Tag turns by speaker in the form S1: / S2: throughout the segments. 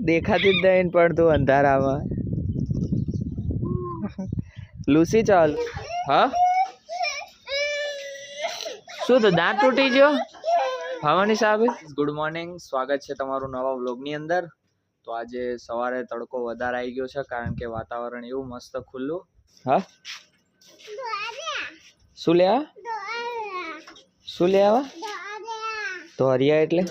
S1: દેખાતી જ નહીં પણ તું અંધારામાં. લૂસી ચાલ. હા શું તો દાંત તૂટી ગયો હવાની સાહેબ. ગુડ મોર્નિંગ, સ્વાગત છે તમારું નવા વ્લોગની અંદર. તો આજે સવારે તડકો વધારે આવી ગયો છે કારણ કે વાતાવરણ એવું મસ્ત ખુલ્લું. હા શું લે શું લે આવા તો હરિયા એટલે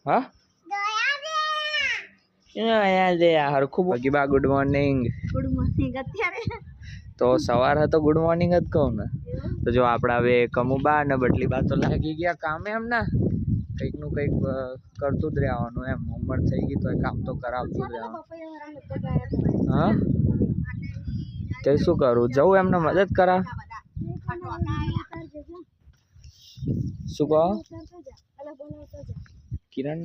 S1: હા હરખું બગીબા. Good morning.
S2: Good morning. અત્યારે
S1: તો સવાર હતો ગુડ મોર્નિંગ જ કહું ને. તો જો આપડા હવે કમુબા અને બટલી બા તો લાગી ગયા કામે. એમ ના કંઈક નું કંઈક કરતું જ રહેવાનું. એમ ઉંમર થઈ ગઈ તો કામ તો કરાવતું જ રહેવાનું. હા તે શું કરું, જવું એમને મદદ કરા. શું કહો કિરણ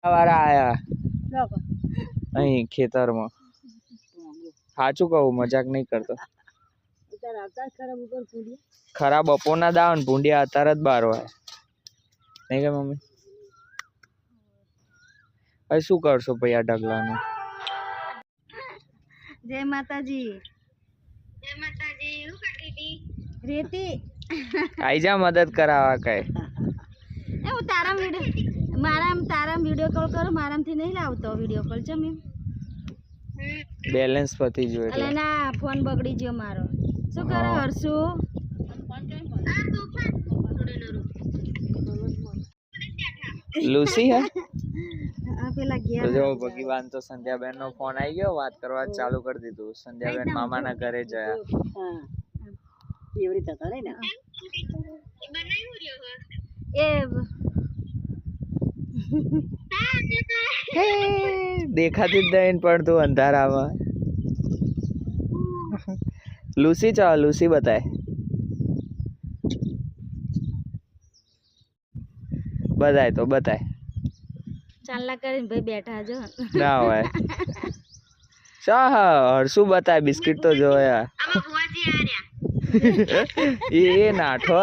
S1: વાળા આયા અહીં ખેતરમાં. સાચું કહું, મજાક નહીં કરતો. ખરા બપોરના દાવ ને ભૂંડિયા અત્યારે જ બાર હોય નહીં કે મમ્મી. હવે શું કરશો ભાઈ આ ઢગલાનું.
S2: જય માતાજી. જય માતાજી. હું કરતી હતી? રેતી.
S1: આઈ જા મદદ કરાવવા કઈ.
S2: એ હું તારા વિડિયો કોલ કરું. મારામથી નહીં લાવતો વિડિયો કોલ. ચમ એમ
S1: બેલેન્સ પતી ગયું
S2: એટલે ના ફોન બગડી ગયો મારો. શું કરે હરસુ?
S1: લૂસી હે
S2: પેલા
S1: તો
S2: ગયા
S1: જો ભગીવાન તો સંધ્યાબેન નો ફોન આવી ગયો. વાત કરવા ચાલુ કરી દીધું. સંધ્યાબેન મામાના ઘરે ગયા.
S2: એવી રીતે કરે ને એ
S1: દેખાતી જ નહીં પણ તું અંધારામાં. લૂસી ચાલ. લૂસી બતાય. બતાય તો બતાય.
S2: ચાલલા કરીને ભાઈ બેઠા જો
S1: ના હોય શા હરશું બતાય. બિસ્કિટ તો જોયા એ નાઠો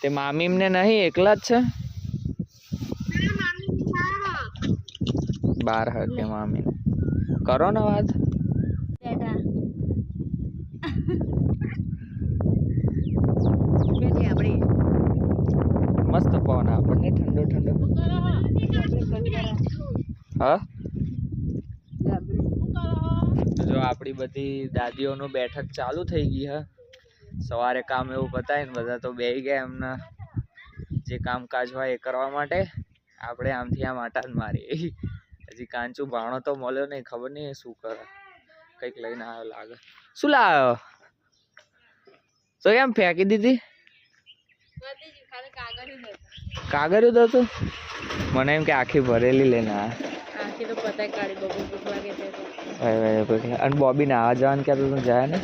S1: તે મામી એમને નહીં એકલા જ છે. બાર હકે મામી કરો ને વાત.
S2: બેઠા કેટલી આપડી
S1: મસ્ત પવન આપણને ઠંડો ઠંડો. હા જો આપણી બધી દાદીઓનું બેઠક ચાલુ થઈ ગઈ હે. સવારે કામ એવું પતાય ને બધા તો બેસી ગયા એમના જે કામકાજ હોય એ કરવા માટે. આપણે આમથી આમ આટા જ મારી. હજી કાંચું ભાણો તો મળ્યો નહીં, ખબર નહીં શું કરે. કંઈક લઈને આવ્યો લાગે. શું લાવ્યો તો એમ ફેંકી દીધી. કાગળિયું હતું. મને એમ કે આખી ભરેલી લઈને આવ્યા. અને બોબી ને આવા જવાનું ક્યાં તું જાય ને.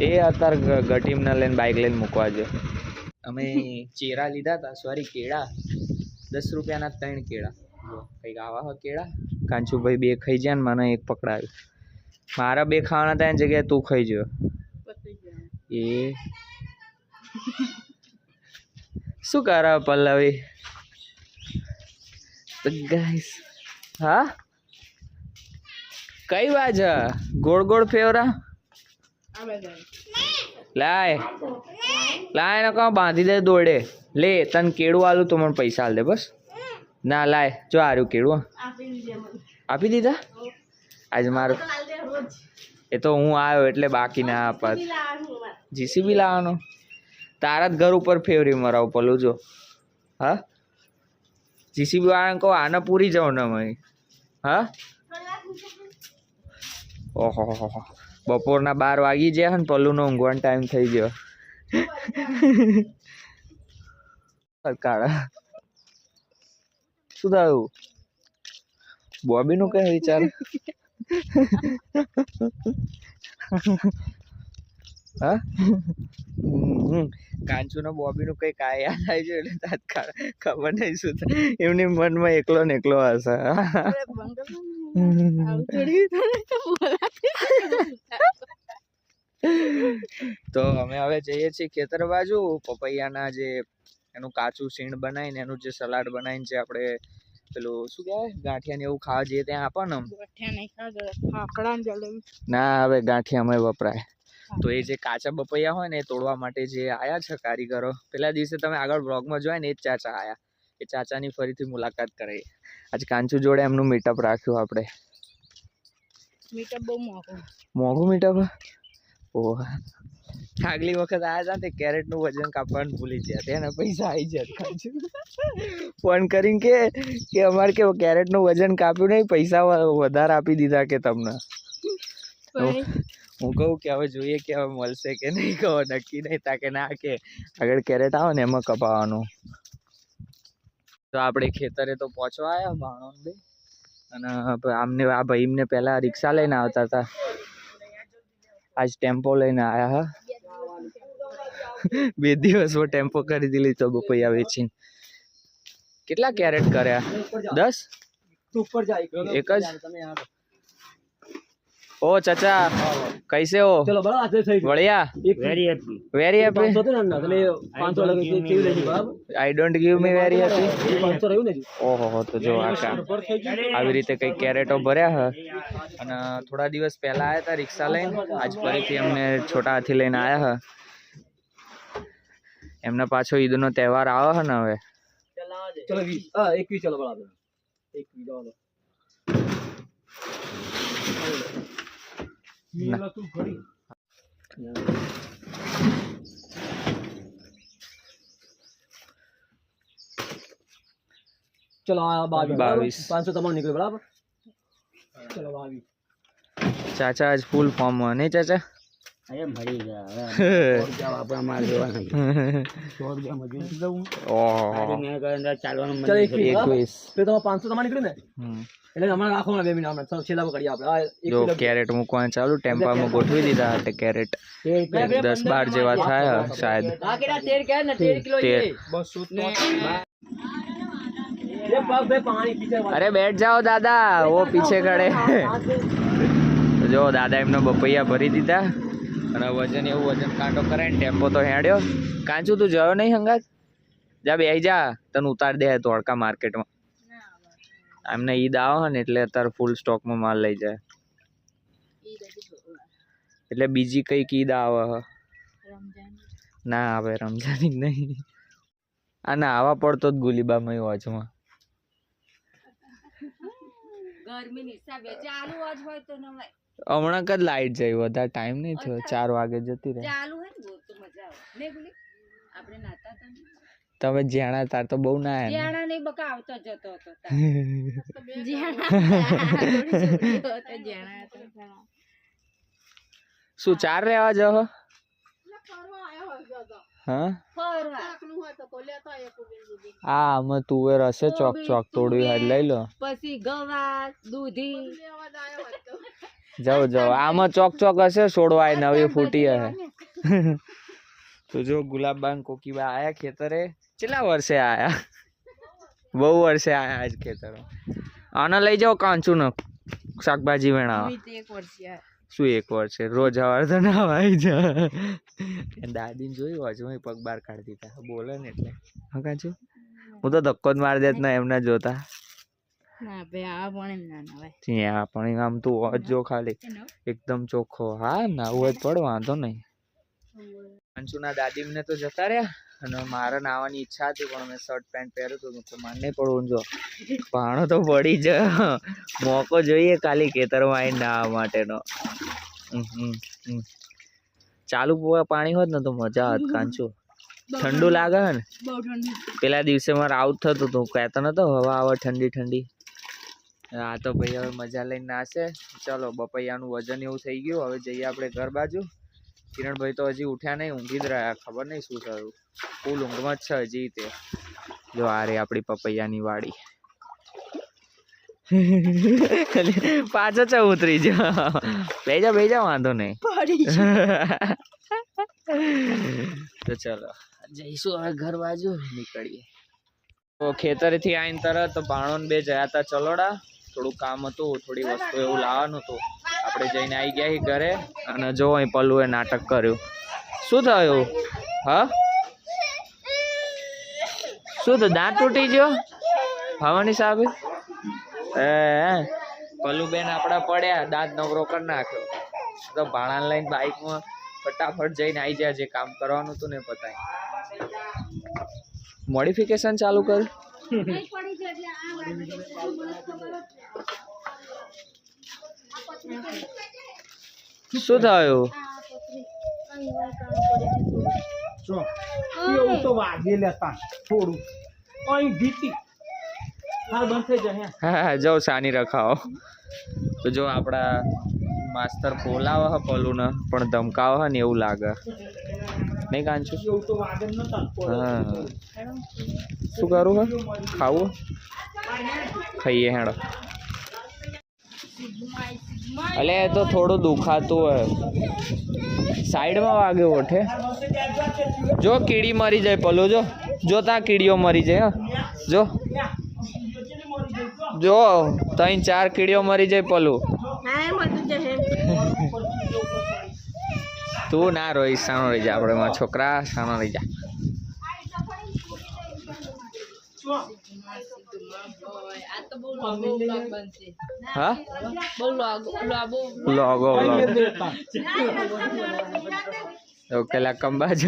S1: એ અત્યારે ગટીમને લઈને બાઇક લઈને મૂકવા જો. અમે ચેરા લીધા હતા, સોરી કેળા. 10 રૂપિયાના 3 કેળા. કંઈક આવા હોય કેળા. કાંચુભાઈ 2 ખાઈ જાય ને મને 1 પકડાવ્યું. મારા 2 ખાવાના હતા એની જગ્યાએ તું ખાઈ જો. એ શું કરે પલ્લવી ગાઈસ. હા કઈ બાજ ગોળ ગોળ ફેવરા લાય લાય ને કહો બાંધી દે દોડે. લે તને કેળું આલું તો મને પૈસા આલ દે બસ. ના લાય જો આર્યું કેળું આપી દીધા. આજે મારું એ તો હું આવ્યો એટલે બાકી ના આપત. જીસીબી લાવવાનો તારા જ ઘર ઉપર ફેવરી મરાવ પેલું જો. હા જીસીબી વાળાને કહો આને પૂરી જાવ ને મય. હા ઓહો બપોરના 12 વાગી જાય ને પલ્લુનો ઊંઘવાનો ટાઈમ થઈ ગયો. કાળા શું થયું બોબીનું કઈ વિચાર. હા કાંચુ ને બોબી નું કઈક યાદ આવી જાય એટલે તાત્કાળ ખબર નહીં શું થાય. એમની મનમાં એકલો ને એકલો હશે. તો અમે હવે જઈએ છીએ ખેતર બાજુ. પપૈયાના જે એનું કાચું સીણ બનાવીને એનું જે સલાડ બનાવીને જે આપણે પેલું શું કહેવાય ગાંઠિયા ને એવું ખાવા જઈએ ત્યાં આપો ને ના હવે ગાંઠિયા અમે વપરાય. તો એ જે કાચા પપૈયા હોય ને એ તોડવા માટે જે આયા છે કારીગરો, પેલા દિવસે તમે આગળ બ્લોગમાં જોયા ને એ જ ચાચા આયા. એ ચાચાની ફરીથી મુલાકાત કરાઈ. આજ કાંચુ જોડે એમનું મીટઅપ રાખ્યું આપણે.
S2: મીટઅપ બહુ
S1: મોંઘું મીટઅપ. ઓહ આગલી વખત આયા હતા તે કેરેટ નું વજન કાપવાનું ભૂલી ગયા ત્યાં પૈસા આવી જાય. ફોન કરીને કે અમારે કે કેરેટ નું વજન કાપ્યું નહીં, પૈસા વધારે આપી દીધા કે તમને. હું કહું કે હવે જોઈએ કે હવે મળશે કે નહીં, કહો નક્કી નહીં. તાકે ના કે આગળ કેરેટ આવે ને એમાં કપાવાનું. તો આપણે ખેતરે તો પહોંચવા આવ્યા ભાણોન ભાઈ. અને આમને આ ભાઈ એમને પેલા રિક્ષા લઈને આવતા હતા, આજ ટેમ્પો લઈને આયા. હા 2 દિવસમાં ટેમ્પો ખરીદી લીધો પપૈયા વેચીને. કેટલા કેરેટ કર્યા? 10 એક જ. ओ चाचा कैसे हो? चलो बड़ा बढ़िया very happy I don't give me very happy. ओहो तो जो આવી રીતે કઈ કેરેટો ભર્યા હે. અને થોડા દિવસ પહેલા આયા હતા રિક્ષા લઈને, આજ ફરીથી એમને છોટા હાથી લઈને આયા હે. એમના પાછો ઈદનો તહેવાર આવે છે ને હવે. ચલો 21 ચલો બરાબર 21 चलो 22 500 તમારું નીકળ્યું બરાબર. ચલો 22 ચાચા આજ ફૂલ ફોર્મ માં નહીં ચાચા? અરે મરી ગયા આપણા માલ દેવાના 100 રૂપિયા મજૂરી દઉં. ઓહો મેં અંદર ચાલવાનું મને 21 તો 500 તમારું નીકળ્યું ને. એટલે અમારે રાખવાના 2 મહિના આપણે છેલ્લા કરીએ આપણે. જો કેરેટ મૂકવાનું ચાલુ ટેમ્પામાં ગોઠવી દીધા એટલે કેરેટ 10-12 જેવા થાય શાયદ. अरे बैठ जाओ दादा, वो पीछे खड़े. जो दादा एमने बपैया भरी दीधा અને વજન એવું વજન કાંટો કરાય ને ટેમ્પો તો હેડ્યો. કાંચું તું જયો નહીં હંગાત? જા બેહી જા, તને ઉતાર દે ધોળકા માર્કેટમાં. એમને ઈદ આવે ને એટલે અત્યારે ફૂલ સ્ટોકમાં માલ લઈ જાય. એટલે બીજી કઈક ઈદ આવે ના આવે રમજાન જ નહીં. આ ના આવા પડતો જ ગુલીબામાં વોચમાં હમણાં કદ લાઈટ જાય, વધારે ટાઈમ નહીં થયો, 4 વાગે જતી રહે. તમે જ્યાણા તાર તો બહુ ના શું 4 રહેવા જાવ? હા આમાં તુવેર હશે ચોક ચોક તોડવી હોય લઈ લો. પછી ગવાર દૂધી જાઓ જાઓ, આમાં ચોક ચોક હશે છોડવાય નવી ફૂટી હશે. તો જો ગુલાબબાન કોકીબા આયા ખેતરે. કેટલા વર્ષે આયા? બહુ વર્ષે આયા આજ ખેતરો. આને લઈ જાઓ કાંચું ને શાકભાજી વેણાવા. શું 1 વર્ષે? રોજ સવારે તો ના આવી જા. દાદીને જોયું હજુ પગ બહાર કાઢી દીધા બોલે ને એટલે. હા કાંચું હું તો ધક્કો જ મારી દેત ના એમના જોતા. પણ આમ તું જો ખાલી એકદમ ચોખ્ખો. હા ના હોય પડ વાંધો નહીં. કાંચુના દાદીમને તો જતા રહ્યા અને મારે નાવાની ઈચ્છા હતી પણ મેં શર્ટ પેન્ટ પહેર્યું હતું તો માર નહીં પડવું. જો ભાણો તો પડી જ મોકો જોઈએ ખાલી ખેતરમાં આવીને નાવા માટેનો. ચાલુ પાણી હોત ને તો મજા આવત કાંચું. ઠંડુ લાગે ને પેલા દિવસે મારે આઉટ થતું હતું કહેતો નતો હવા આવે ઠંડી ઠંડી. હા તો ભાઈ હવે મજા લઈને નાશે. ચલો બપૈયાનું વજન એવું થઈ ગયું, હવે જઈએ આપણે ઘર બાજુ. કિરણભાઈ તો હજી ઉઠ્યા નહીં, ઊંઘી જ રહ્યા, ખબર નહીં શું થયું. ફૂલ ઊંઘમાં જ છે હજી તે. જો આ રે આપણી પપૈયાની વાડી. પાછો છે ઉતરી જા. બે જા વાંધો નહીં. તો ચલો જઈશું હવે ઘર બાજુ નીકળીએ. તો ખેતરેથી આવીને તરત ભાણો ને 2 જયા હતા ચલોડા. થોડું કામ હતું, થોડી વસ્તુ એવું લાવવાનું હતું. આપણે જઈને આવી ગયા ઘરે અને જો અહીં પલ્લુએ નાટક કર્યું. શું થયું? હા, શું તો દાંત તૂટી ગયો હવાની સાહેબ? પલ્લુબેન આપડા પડ્યા, દાંત નવરો કરી નાખ્યો. તો ભાણા લઈને બાઇકમાં ફટાફટ જઈને આવી જાય, જે કામ કરવાનું હતું ને પતાય. મોડિફિકેશન ચાલુ કર. શું થયું?
S3: એવું તો વાગે લેતા થોડું અહીં ભીતી હાલ બંધ થઈ જાય.
S1: હા, જાઓ સાની રખાવો. તો જો આપડા માસ્તર બોલાવે હ પલુને પણ ધમકાવે હ ને એવું લાગે નહીં કાંચું?
S3: એવું તો વાગે નતા.
S1: હા, શું કરું હે? ખાવું? ખાઈએ હેડો. અલે એ તો થોડું દુખાતું હોય, સાઈડમાં વાગ્યો ઓઠે. જો કીડી મરી જાય પલો, જો જો ત્યાં કીડીઓ મરી જાય. હા જો જો 3-4 કીડીઓ મરી જાય પલું. તું ના રોઈ, સાનો રહી જા. આપણે મારા છોકરા સાનો રહી જા. હા, લોગો ઓકેલા કંબાજ.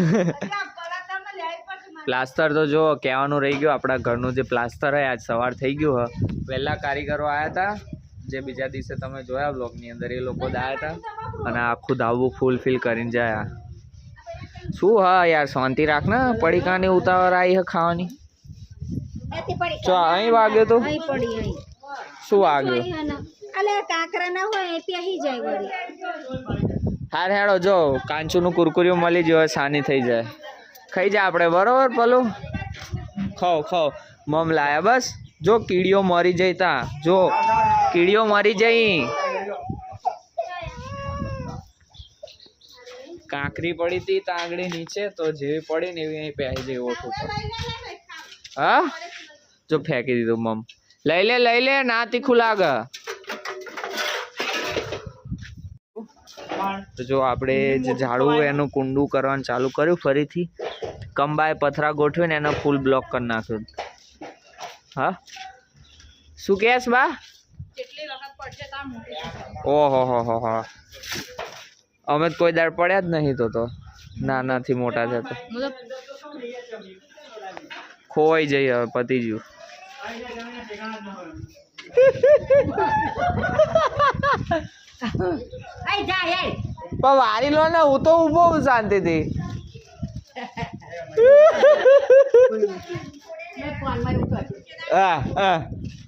S1: પ્લાસ્ટર તો જો કહેવાનું રહી ગયું, આપણા ઘરનું જે પ્લાસ્ટર હોય આજ સવાર થઈ ગયું હ. પહેલા કારીગરો આવ્યા હતા, જે બીજા દિવસે તમે જોયા બ્લોગની અંદર, એ લોકો જ આવ્યા હતા અને આખું ધાબુ ફૂલ ફિલ કરીને જાય. શું હા યાર, શાંતિ રાખ ને. પડીકાની ઉતાવળ આવી હે ખાવાની. ચો અહીં વાગ્યો તો શું વાગ્યો? હાર હેડો, જો કાંચુનું કુરકુરિયું મળી જાય, સાની થઈ જાય. ખાઈ જાય આપણે, બરોબર પલું? ખાઓ ખાઓ. મમ લાયા બસ. જો કીડીઓ મરી જાય તા, જો કીડીઓ મરી જઈ. કાંકરી પડી હતી તાંગડી નીચે, તો જેવી પડી ને એવી અહીં પહેરી જઈ ઓઠ ઉપર. હા, જો ફેંકી દીધું. મમ લઈ લે, ના તીખું લાગે. તો જો આપણે જે ઝાડવું એનું કુંડું કરવાનું ચાલુ કર્યું ફરીથી. કંબાએ પથરા ગોઠવીને એનો ફૂલ બ્લોક કરી નાખ્યું. હા, શું કહેશ બા? ઓહો હો હો, અમે તો કોઈ દાડ પડ્યા જ નહીં. તો નાનાથી મોટા થતા ખોવાઈ જઈ. હવે પતી ગયું. પણ વારી લો ને, હું તો ઉભો શાંતિથી.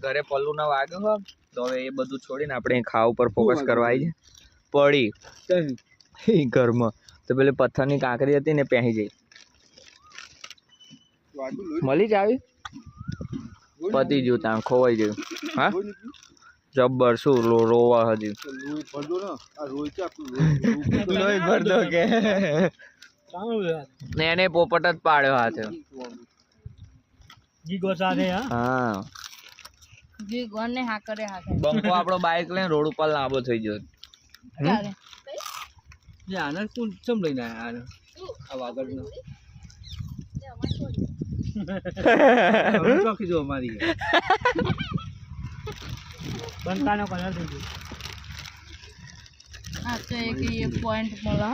S1: ઘરે પલ્લું ના વાગ્યો હો, તો હવે એ બધું છોડીને આપણે ખાવા ઉપર ફોકસ કરવા આવી પડી ઘરમાં. તો પેલી પથ્થરની કાંકરી હતી ને પહેરી જઈ, મળી જ આવી. પતી ગયું, ત્યાં ખોવાઈ ગયું. હા જબ્બર. શું રોવા હજી? લોહી ભરદો કે ને એને પોપટ જ પાડ્યો હાથે. હા, બંકો આપણો બાઈક લઈને રોડ ઉપર લાંબો થઈ ગયો. આને કોણ ચમ લઈને આવ્યા? વાગડ ચોકી જો અમારી બંકાનો કલર થઈ ગયો.
S2: હા, તો એક પોઈન્ટ મળે.